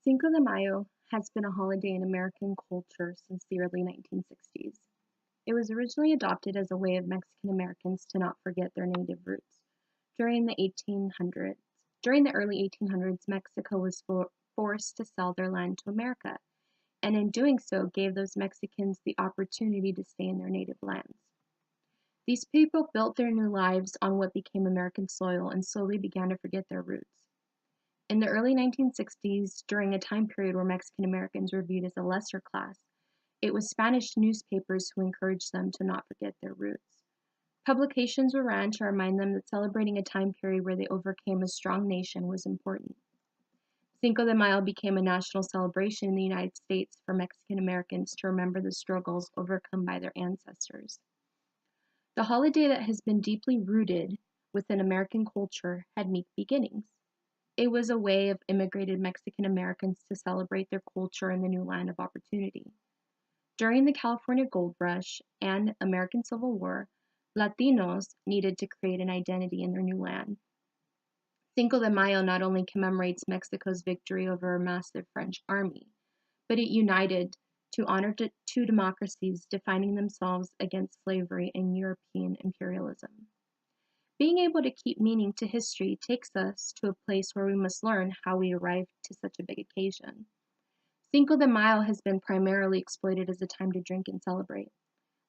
Cinco de Mayo has been a holiday in American culture since the early 1960s. It was originally adopted as a way of Mexican Americans to not forget their native roots. During the 1800s, during the early 1800s, Mexico was forced to sell their land to America, and in doing so gave those Mexicans the opportunity to stay in their native lands. These people built their new lives on what became American soil and slowly began to forget their roots. In the early 1960s, during a time period where Mexican Americans were viewed as a lesser class, it was Spanish newspapers who encouraged them to not forget their roots. Publications were ran to remind them that celebrating a time period where they overcame a strong nation was important. Cinco de Mayo became a national celebration in the United States for Mexican Americans to remember the struggles overcome by their ancestors. The holiday that has been deeply rooted within American culture had unique beginnings. It was a way of immigrated Mexican Americans to celebrate their culture in the new land of opportunity. During the California Gold Rush and American Civil War, Latinos needed to create an identity in their new land. Cinco de Mayo not only commemorates Mexico's victory over a massive French army, but it united to honor two democracies defining themselves against slavery and European imperialism. Being able to keep meaning to history takes us to a place where we must learn how we arrived to such a big occasion. Cinco de Mayo has been primarily exploited as a time to drink and celebrate.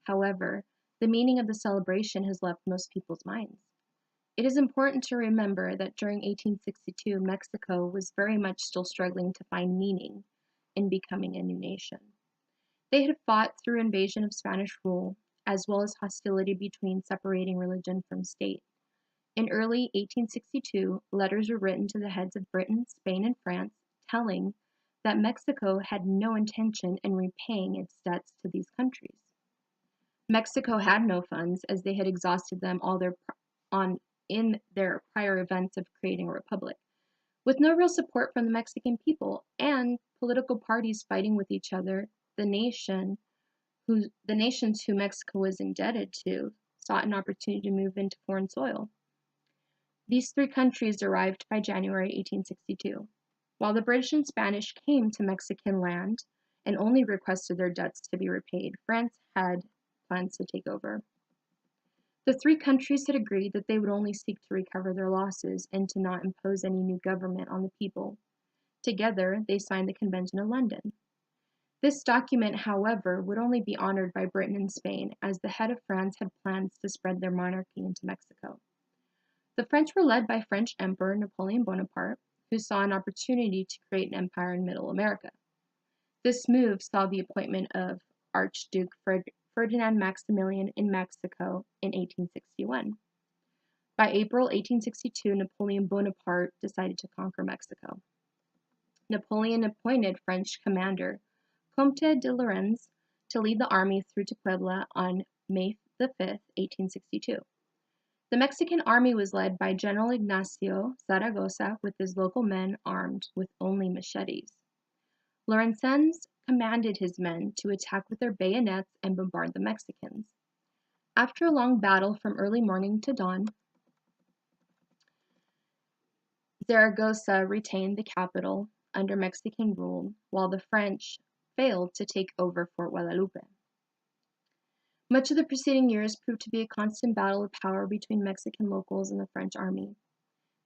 However, the meaning of the celebration has left most people's minds. It is important to remember that during 1862, Mexico was very much still struggling to find meaning in becoming a new nation. They had fought through invasion of Spanish rule, as well as hostility between separating religion from state. In early 1862, letters were written to the heads of Britain, Spain, and France, telling that Mexico had no intention in repaying its debts to these countries. Mexico had no funds as they had exhausted them in their prior events of creating a republic. With no real support from the Mexican people and political parties fighting with each other, the nations who Mexico was indebted to sought an opportunity to move into foreign soil. These three countries arrived by January 1862. While the British and Spanish came to Mexican land and only requested their debts to be repaid, France had plans to take over. The three countries had agreed that they would only seek to recover their losses and to not impose any new government on the people. Together, they signed the Convention of London. This document, however, would only be honored by Britain and Spain, as the head of France had plans to spread their monarchy into Mexico. The French were led by French Emperor Napoleon Bonaparte, who saw an opportunity to create an empire in Middle America. This move saw the appointment of Archduke Ferdinand Maximilian in Mexico in 1861. By April 1862, Napoleon Bonaparte decided to conquer Mexico. Napoleon appointed French commander Comte de Lorenz to lead the army through to Puebla on May 5, 1862. The Mexican army was led by General Ignacio Zaragoza with his local men armed with only machetes. Lorenzens commanded his men to attack with their bayonets and bombard the Mexicans. After a long battle from early morning to dawn, Zaragoza retained the capital under Mexican rule, while the French failed to take over Fort Guadalupe. Much of the preceding years proved to be a constant battle of power between Mexican locals and the French army.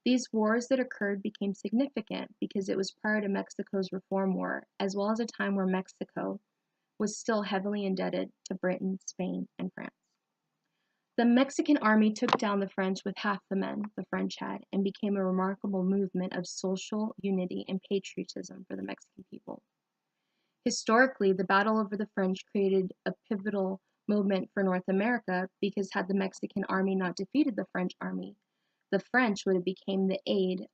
These wars that occurred became significant because it was prior to Mexico's Reform War, as well as a time where Mexico was still heavily indebted to Britain, Spain, and France. The Mexican army took down the French with half the men the French had and became a remarkable movement of social unity and patriotism for the Mexican people. Historically, the battle over the French created a pivotal moment for North America because had the Mexican army not defeated the French army, the French would have become the aid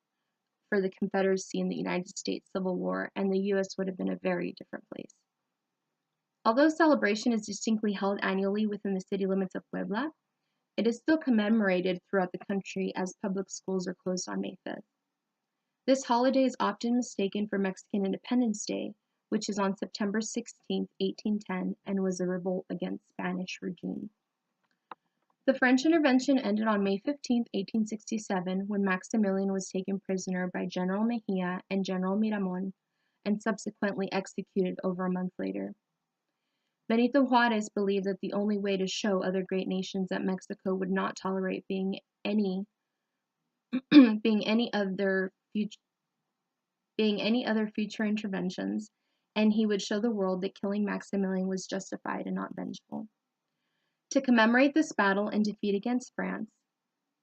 for the Confederacy in the United States Civil War, and the U.S. would have been a very different place. Although celebration is distinctly held annually within the city limits of Puebla, it is still commemorated throughout the country as public schools are closed on May 5th. This holiday is often mistaken for Mexican Independence Day, which is on September 16, 1810, and was a revolt against Spanish regime. The French intervention ended on May 15, 1867, when Maximilian was taken prisoner by General Mejia and General Miramon and subsequently executed over a month later. Benito Juarez believed that the only way to show other great nations that Mexico would not tolerate being any other future interventions, and he would show the world that killing Maximilian was justified and not vengeful. To commemorate this battle and defeat against France,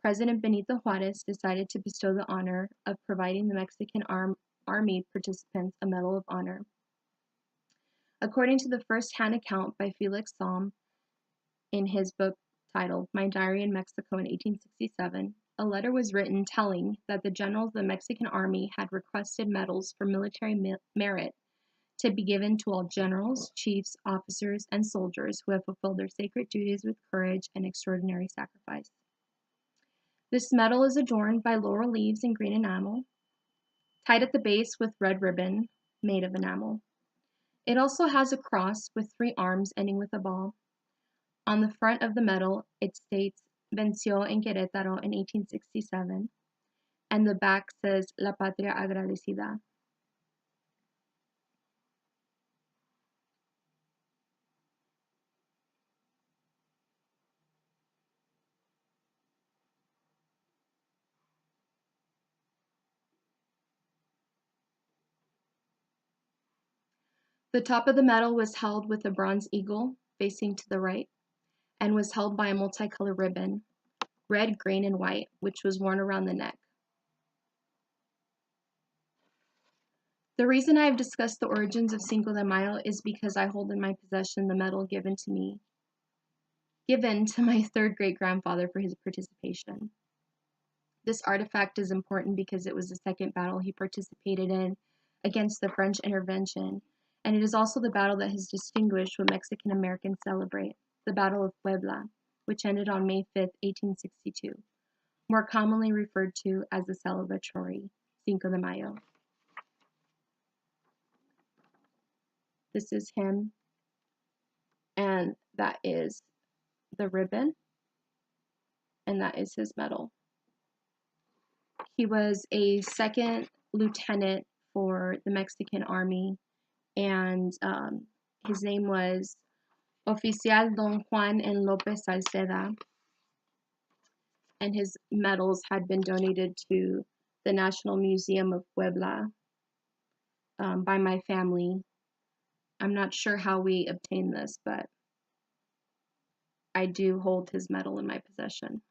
President Benito Juarez decided to bestow the honor of providing the Mexican army participants a Medal of Honor. According to the first-hand account by Felix Salm in his book titled My Diary in Mexico in 1867, a letter was written telling that the generals of the Mexican army had requested medals for military merit to be given to all generals, chiefs, officers, and soldiers who have fulfilled their sacred duties with courage and extraordinary sacrifice. This medal is adorned by laurel leaves and green enamel, tied at the base with red ribbon made of enamel. It also has a cross with 3 arms ending with a ball. On the front of the medal, it states Venció en Querétaro in 1867, and the back says La Patria Agradecida. The top of the medal was held with a bronze eagle facing to the right, and was held by a multicolored ribbon, red, green, and white, which was worn around the neck. The reason I have discussed the origins of Cinco de Mayo is because I hold in my possession the medal given to my third great-grandfather for his participation. This artifact is important because it was the second battle he participated in against the French intervention, and it is also the battle that has distinguished what Mexican Americans celebrate, the Battle of Puebla, which ended on May 5, 1862, more commonly referred to as the celebratory Cinco de Mayo. This is him, and that is the ribbon, and that is his medal. He was a second lieutenant for the Mexican army, and his name was Oficial Don Juan en López Salceda, and his medals had been donated to the National Museum of Puebla by my family. I'm not sure how we obtained this, but I do hold his medal in my possession.